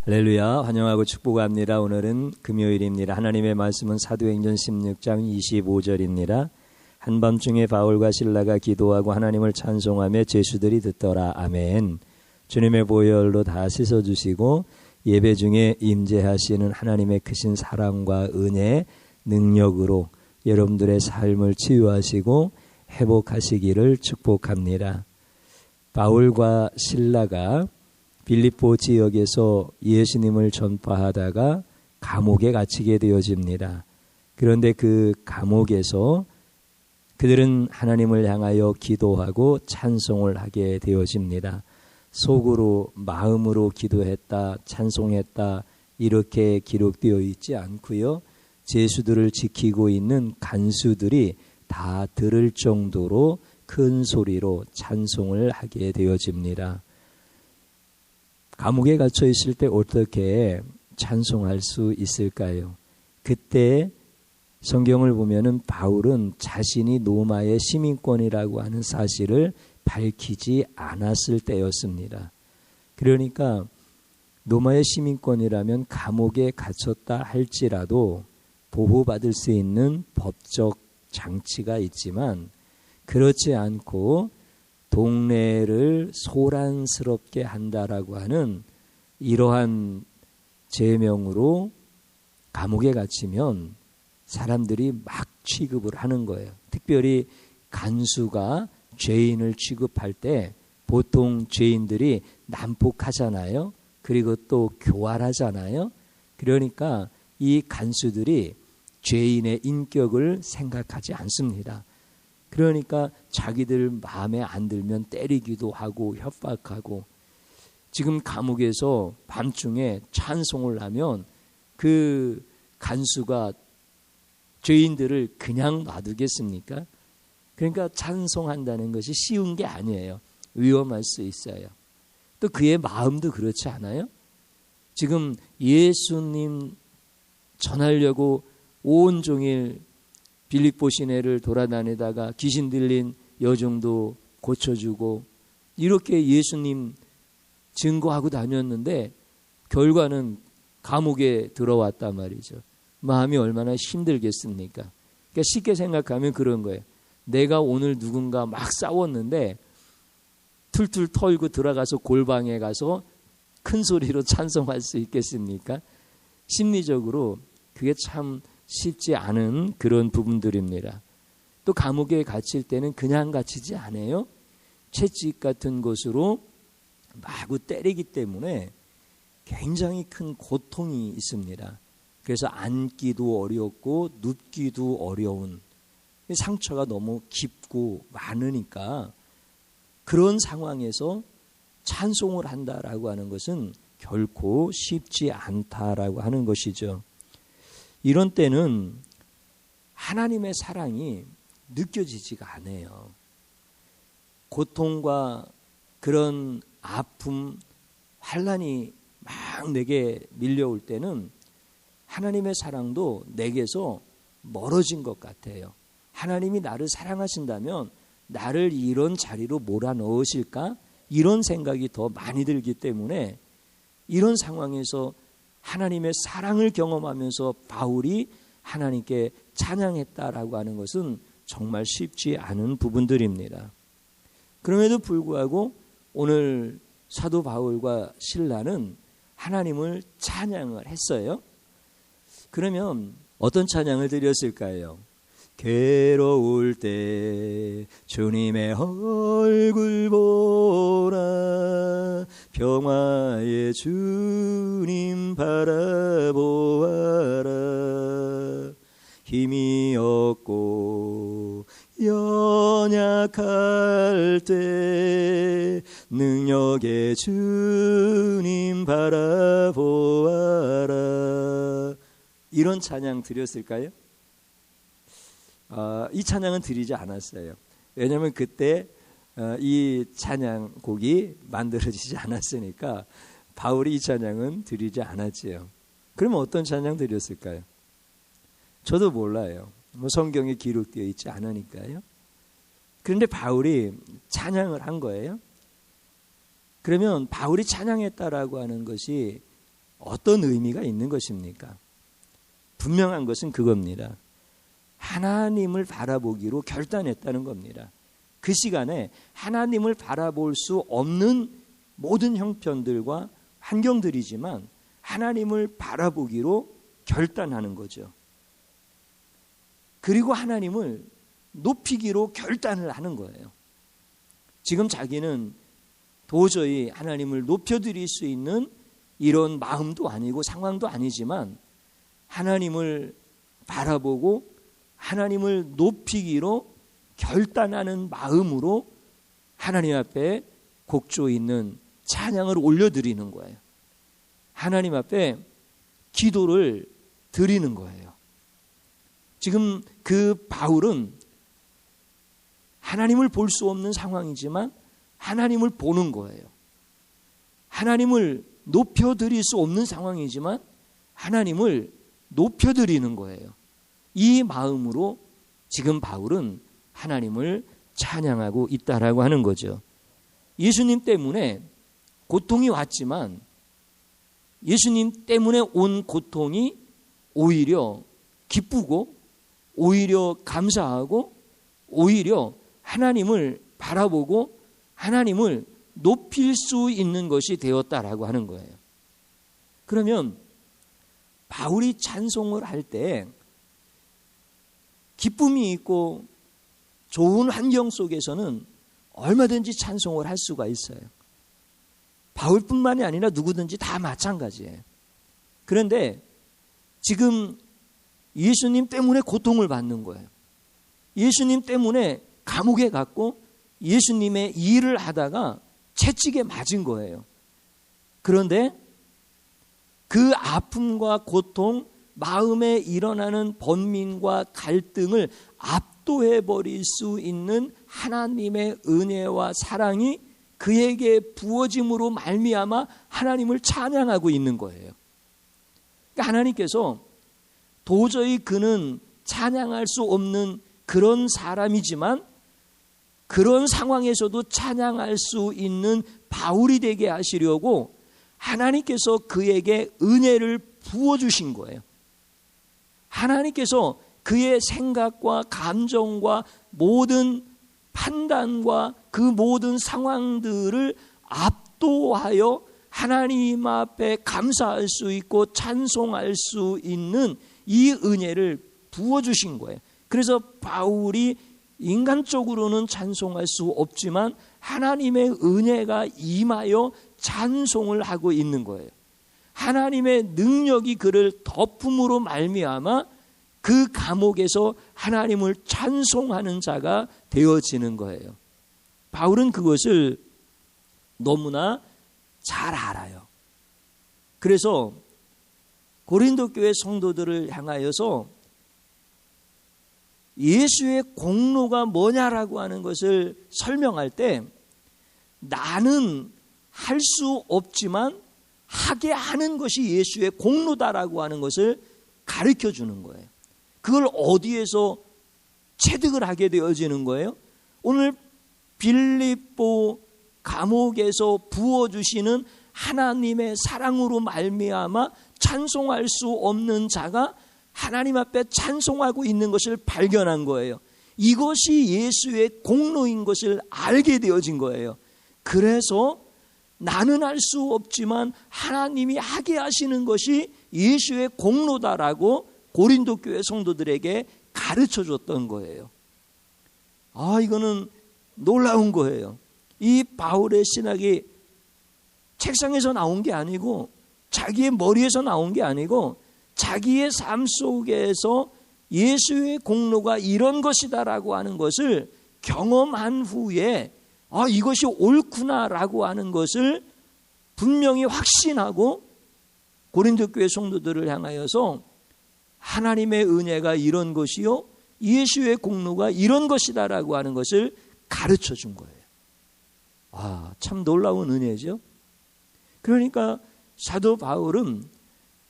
할렐루야, 환영하고 축복합니다. 오늘은 금요일입니다. 하나님의 말씀은 사도행전 16장 25절입니다. 한밤중에 바울과 실라가 기도하고 하나님을 찬송하며 제수들이 듣더라. 아멘. 주님의 보혈로 다 씻어주시고 예배 중에 임재하시는 하나님의 크신 사랑과 은혜, 능력으로 여러분들의 삶을 치유하시고 회복하시기를 축복합니다. 바울과 실라가 빌립보 지역에서 예수님을 전파하다가 감옥에 갇히게 되어집니다. 그런데 그 감옥에서 그들은 하나님을 향하여 기도하고 찬송을 하게 되어집니다. 속으로 마음으로 기도했다, 찬송했다 이렇게 기록되어 있지 않고요. 제수들을 지키고 있는 간수들이 다 들을 정도로 큰 소리로 찬송을 하게 되어집니다. 감옥에 갇혀 있을 때 어떻게 찬송할 수 있을까요? 그때 성경을 보면은 바울은 자신이 로마의 시민권이라고 하는 사실을 밝히지 않았을 때였습니다. 그러니까 로마의 시민권이라면 감옥에 갇혔다 할지라도 보호받을 수 있는 법적 장치가 있지만 그렇지 않고 동네를 소란스럽게 한다라고 하는 이러한 죄명으로 감옥에 갇히면 사람들이 막 취급을 하는 거예요. 특별히 간수가 죄인을 취급할 때 보통 죄인들이 난폭하잖아요. 그리고 또 교활하잖아요. 그러니까 이 간수들이 죄인의 인격을 생각하지 않습니다. 그러니까 자기들 마음에 안 들면 때리기도 하고 협박하고, 지금 감옥에서 밤중에 찬송을 하면 그 간수가 죄인들을 그냥 놔두겠습니까? 그러니까 찬송한다는 것이 쉬운 게 아니에요. 위험할 수 있어요. 또 그의 마음도 그렇지 않아요? 지금 예수님 전하려고 온종일 빌립보 시내를 돌아다니다가 귀신 들린 여종도 고쳐주고 이렇게 예수님 증거하고 다녔는데 결과는 감옥에 들어왔단 말이죠. 마음이 얼마나 힘들겠습니까? 그러니까 쉽게 생각하면 그런 거예요. 내가 오늘 누군가 막 싸웠는데 툴툴 털고 들어가서 골방에 가서 큰 소리로 찬송할 수 있겠습니까? 심리적으로 그게 참 쉽지 않은 그런 부분들입니다. 또 감옥에 갇힐 때는 그냥 갇히지 않아요. 채찍 같은 것으로 마구 때리기 때문에 굉장히 큰 고통이 있습니다. 그래서 앉기도 어렵고 눕기도 어려운, 상처가 너무 깊고 많으니까 그런 상황에서 찬송을 한다라고 하는 것은 결코 쉽지 않다라고 하는 것이죠. 이런 때는 하나님의 사랑이 느껴지지가 않아요. 고통과 그런 아픔, 환난이 막 내게 밀려올 때는 하나님의 사랑도 내게서 멀어진 것 같아요. 하나님이 나를 사랑하신다면 나를 이런 자리로 몰아넣으실까? 이런 생각이 더 많이 들기 때문에 이런 상황에서 하나님의 사랑을 경험하면서 바울이 하나님께 찬양했다라고 하는 것은 정말 쉽지 않은 부분들입니다. 그럼에도 불구하고 오늘 사도 바울과 실라는 하나님을 찬양을 했어요. 그러면 어떤 찬양을 드렸을까요? 괴로울 때 주님의 얼굴 보라, 평화의 주님 바라보아라, 힘이 없고 연약할 때 능력의 주님 바라보아라. 이런 찬양 드렸을까요? 이 찬양은 드리지 않았어요. 왜냐하면 그때 이 찬양곡이 만들어지지 않았으니까 바울이 이 찬양은 드리지 않았지요. 그러면 어떤 찬양 드렸을까요? 저도 몰라요. 성경에 기록되어 있지 않으니까요. 그런데 바울이 찬양을 한 거예요. 그러면 바울이 찬양했다라고 하는 것이 어떤 의미가 있는 것입니까? 분명한 것은 그겁니다. 하나님을 바라보기로 결단했다는 겁니다. 그 시간에 하나님을 바라볼 수 없는 모든 형편들과 환경들이지만 하나님을 바라보기로 결단하는 거죠. 그리고 하나님을 높이기로 결단을 하는 거예요. 지금 자기는 도저히 하나님을 높여드릴 수 있는 이런 마음도 아니고 상황도 아니지만 하나님을 바라보고 하나님을 높이기로 결단하는 마음으로 하나님 앞에 곡조 있는 찬양을 올려드리는 거예요. 하나님 앞에 기도를 드리는 거예요. 지금 그 바울은 하나님을 볼 수 없는 상황이지만 하나님을 보는 거예요. 하나님을 높여드릴 수 없는 상황이지만 하나님을 높여드리는 거예요. 이 마음으로 지금 바울은 하나님을 찬양하고 있다라고 하는 거죠. 예수님 때문에 고통이 왔지만 예수님 때문에 온 고통이 오히려 기쁘고 오히려 감사하고 오히려 하나님을 바라보고 하나님을 높일 수 있는 것이 되었다라고 하는 거예요. 그러면 바울이 찬송을 할 때 기쁨이 있고 좋은 환경 속에서는 얼마든지 찬송을 할 수가 있어요. 바울뿐만이 아니라 누구든지 다 마찬가지예요. 그런데 지금 예수님 때문에 고통을 받는 거예요. 예수님 때문에 감옥에 갔고 예수님의 일을 하다가 채찍에 맞은 거예요. 그런데 그 아픔과 고통, 마음에 일어나는 번민과 갈등을 압도해버릴 수 있는 하나님의 은혜와 사랑이 그에게 부어짐으로 말미암아 하나님을 찬양하고 있는 거예요. 그러니까 하나님께서 도저히 그는 찬양할 수 없는 그런 사람이지만 그런 상황에서도 찬양할 수 있는 바울이 되게 하시려고 하나님께서 그에게 은혜를 부어주신 거예요. 하나님께서 그의 생각과 감정과 모든 판단과 그 모든 상황들을 압도하여 하나님 앞에 감사할 수 있고 찬송할 수 있는 이 은혜를 부어주신 거예요. 그래서 바울이 인간적으로는 찬송할 수 없지만 하나님의 은혜가 임하여 찬송을 하고 있는 거예요. 하나님의 능력이 그를 덮음으로 말미암아 그 감옥에서 하나님을 찬송하는 자가 되어지는 거예요. 바울은 그것을 너무나 잘 알아요. 그래서 고린도 교회 성도들을 향하여서 예수의 공로가 뭐냐라고 하는 것을 설명할 때 나는 할 수 없지만 하게 하는 것이 예수의 공로다라고 하는 것을 가르쳐 주는 거예요. 그걸 어디에서 체득을 하게 되어지는 거예요? 오늘 빌립보 감옥에서 부어주시는 하나님의 사랑으로 말미암아 찬송할 수 없는 자가 하나님 앞에 찬송하고 있는 것을 발견한 거예요. 이것이 예수의 공로인 것을 알게 되어진 거예요. 그래서 나는 할 수 없지만 하나님이 하게 하시는 것이 예수의 공로다라고 고린도 교회 성도들에게 가르쳐 줬던 거예요. 이거는 놀라운 거예요. 이 바울의 신학이 책상에서 나온 게 아니고 자기의 머리에서 나온 게 아니고 자기의 삶 속에서 예수의 공로가 이런 것이다라고 하는 것을 경험한 후에 이것이 옳구나라고 하는 것을 분명히 확신하고 고린도 교회 성도들을 향하여서 하나님의 은혜가 이런 것이요 예수의 공로가 이런 것이다라고 하는 것을 가르쳐 준 거예요. 참 놀라운 은혜죠. 그러니까 사도 바울은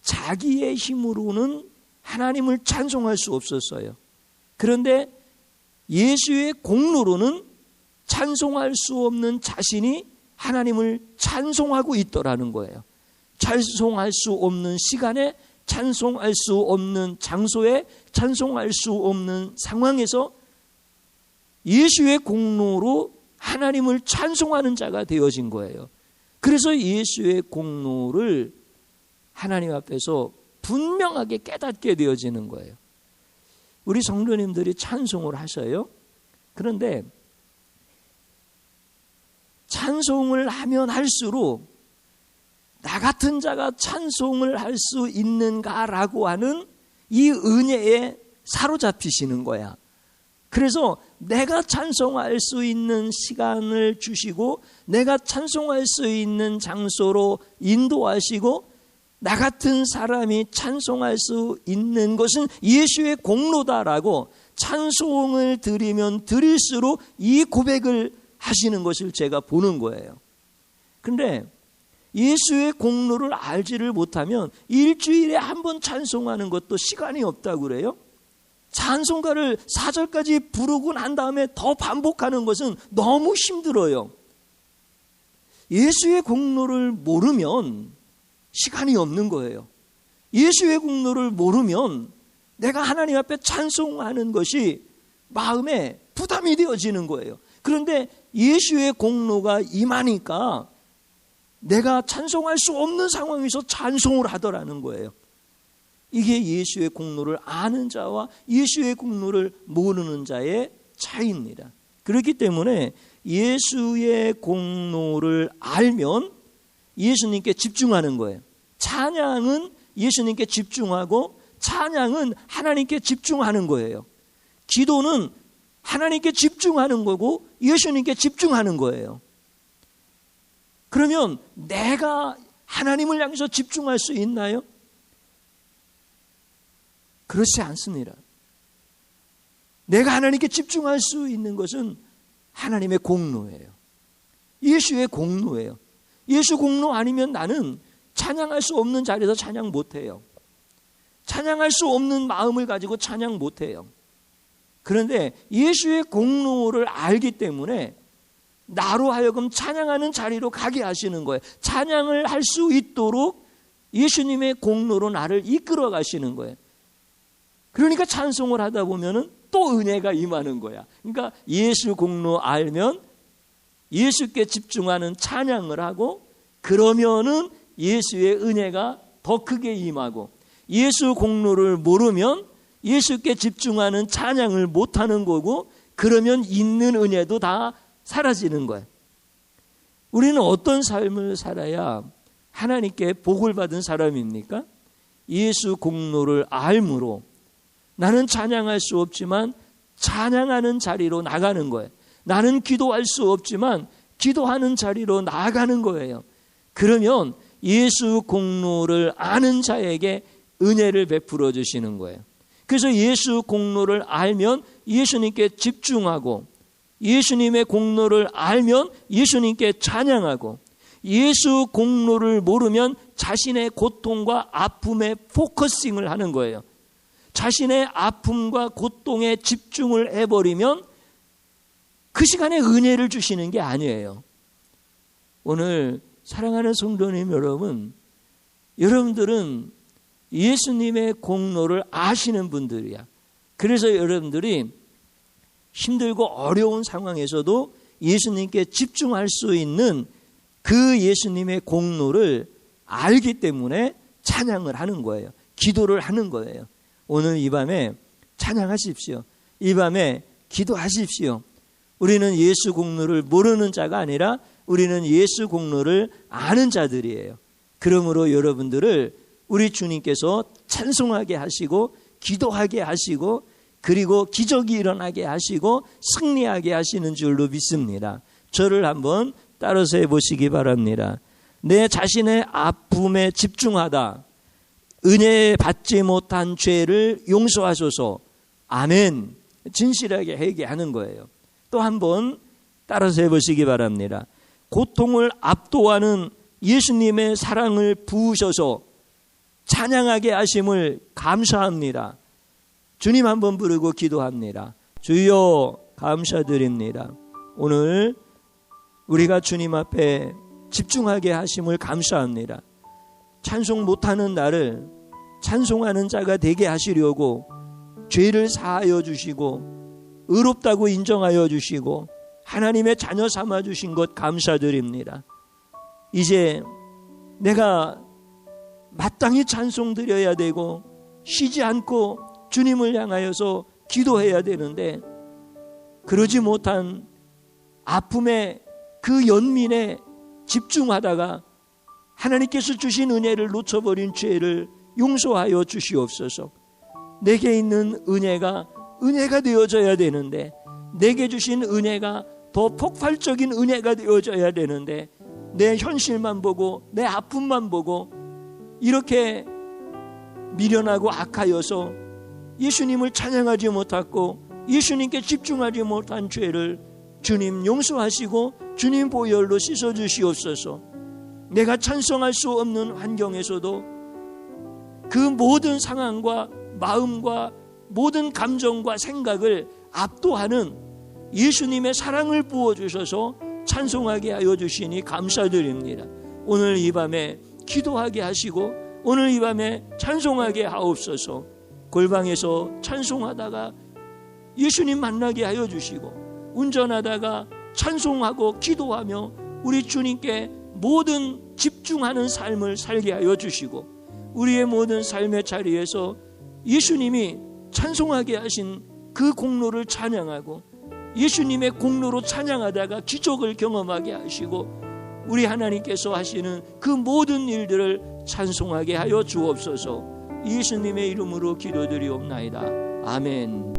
자기의 힘으로는 하나님을 찬송할 수 없었어요. 그런데 예수의 공로로는 찬송할 수 없는 자신이 하나님을 찬송하고 있더라는 거예요. 찬송할 수 없는 시간에, 찬송할 수 없는 장소에, 찬송할 수 없는 상황에서 예수의 공로로 하나님을 찬송하는 자가 되어진 거예요. 그래서 예수의 공로를 하나님 앞에서 분명하게 깨닫게 되어지는 거예요. 우리 성도님들이 찬송을 하셔요. 그런데 찬송을 하면 할수록 나 같은 자가 찬송을 할 수 있는가라고 하는 이 은혜에 사로잡히시는 거야. 그래서 내가 찬송할 수 있는 시간을 주시고 내가 찬송할 수 있는 장소로 인도하시고 나 같은 사람이 찬송할 수 있는 것은 예수의 공로다라고 찬송을 드리면 드릴수록 이 고백을 하시는 것을 제가 보는 거예요. 그런데 예수의 공로를 알지를 못하면 일주일에 한 번 찬송하는 것도 시간이 없다고 그래요. 찬송가를 4절까지 부르고 난 다음에 더 반복하는 것은 너무 힘들어요. 예수의 공로를 모르면 시간이 없는 거예요. 예수의 공로를 모르면 내가 하나님 앞에 찬송하는 것이 마음에 부담이 되어지는 거예요. 그런데 예수의 공로가 임하니까 내가 찬송할 수 없는 상황에서 찬송을 하더라는 거예요. 이게 예수의 공로를 아는 자와 예수의 공로를 모르는 자의 차이입니다. 그렇기 때문에 예수의 공로를 알면 예수님께 집중하는 거예요. 찬양은 예수님께 집중하고 찬양은 하나님께 집중하는 거예요. 기도는 하나님께 집중하는 거고 예수님께 집중하는 거예요. 그러면 내가 하나님을 향해서 집중할 수 있나요? 그렇지 않습니다. 내가 하나님께 집중할 수 있는 것은 하나님의 공로예요. 예수의 공로예요. 예수 공로 아니면 나는 찬양할 수 없는 자리에서 찬양 못해요. 찬양할 수 없는 마음을 가지고 찬양 못해요. 그런데 예수의 공로를 알기 때문에 나로 하여금 찬양하는 자리로 가게 하시는 거예요. 찬양을 할 수 있도록 예수님의 공로로 나를 이끌어 가시는 거예요. 그러니까 찬송을 하다 보면은 또 은혜가 임하는 거야. 그러니까 예수 공로 알면 예수께 집중하는 찬양을 하고 그러면은 예수의 은혜가 더 크게 임하고 예수 공로를 모르면 예수께 집중하는 찬양을 못하는 거고 그러면 있는 은혜도 다 사라지는 거예요. 우리는 어떤 삶을 살아야 하나님께 복을 받은 사람입니까? 예수 공로를 알므로 나는 찬양할 수 없지만 찬양하는 자리로 나가는 거예요. 나는 기도할 수 없지만 기도하는 자리로 나가는 거예요. 그러면 예수 공로를 아는 자에게 은혜를 베풀어 주시는 거예요. 그래서 예수 공로를 알면 예수님께 집중하고 예수님의 공로를 알면 예수님께 찬양하고 예수 공로를 모르면 자신의 고통과 아픔에 포커싱을 하는 거예요. 자신의 아픔과 고통에 집중을 해버리면 그 시간에 은혜를 주시는 게 아니에요. 오늘 사랑하는 성도님 여러분, 여러분들은 예수님의 공로를 아시는 분들이야. 그래서 여러분들이 힘들고 어려운 상황에서도 예수님께 집중할 수 있는 그 예수님의 공로를 알기 때문에 찬양을 하는 거예요. 기도를 하는 거예요. 오늘 이 밤에 찬양하십시오. 이 밤에 기도하십시오. 우리는 예수 공로를 모르는 자가 아니라 우리는 예수 공로를 아는 자들이에요. 그러므로 여러분들을 우리 주님께서 찬송하게 하시고 기도하게 하시고 그리고 기적이 일어나게 하시고 승리하게 하시는 줄로 믿습니다. 저를 한번 따라서 해보시기 바랍니다. 내 자신의 아픔에 집중하다 은혜 받지 못한 죄를 용서하소서. 아멘. 진실하게 회개하는 거예요. 또 한번 따라서 해보시기 바랍니다. 고통을 압도하는 예수님의 사랑을 부으셔서 찬양하게 하심을 감사합니다. 주님 한번 부르고 기도합니다. 주여 감사드립니다. 오늘 우리가 주님 앞에 집중하게 하심을 감사합니다. 찬송 못하는 나를 찬송하는 자가 되게 하시려고 죄를 사하여 주시고 의롭다고 인정하여 주시고 하나님의 자녀 삼아 주신 것 감사드립니다. 이제 내가 마땅히 찬송 드려야 되고 쉬지 않고 주님을 향하여서 기도해야 되는데 그러지 못한 아픔의 그 연민에 집중하다가 하나님께서 주신 은혜를 놓쳐버린 죄를 용서하여 주시옵소서. 내게 있는 은혜가 되어져야 되는데 내게 주신 은혜가 더 폭발적인 은혜가 되어져야 되는데 내 현실만 보고 내 아픔만 보고 이렇게 미련하고 악하여서 예수님을 찬양하지 못하고 예수님께 집중하지 못한 죄를 주님 용서하시고 주님 보혈로 씻어주시옵소서. 내가 찬송할 수 없는 환경에서도 그 모든 상황과 마음과 모든 감정과 생각을 압도하는 예수님의 사랑을 부어주셔서 찬송하게 하여 주시니 감사드립니다. 오늘 이 밤에 기도하게 하시고 오늘 이 밤에 찬송하게 하옵소서. 골방에서 찬송하다가 예수님 만나게 하여 주시고 운전하다가 찬송하고 기도하며 우리 주님께 모든 집중하는 삶을 살게 하여 주시고 우리의 모든 삶의 자리에서 예수님이 찬송하게 하신 그 공로를 찬양하고 예수님의 공로로 찬양하다가 기적을 경험하게 하시고 우리 하나님께서 하시는 그 모든 일들을 찬송하게 하여 주옵소서. 예수님의 이름으로 기도드리옵나이다. 아멘.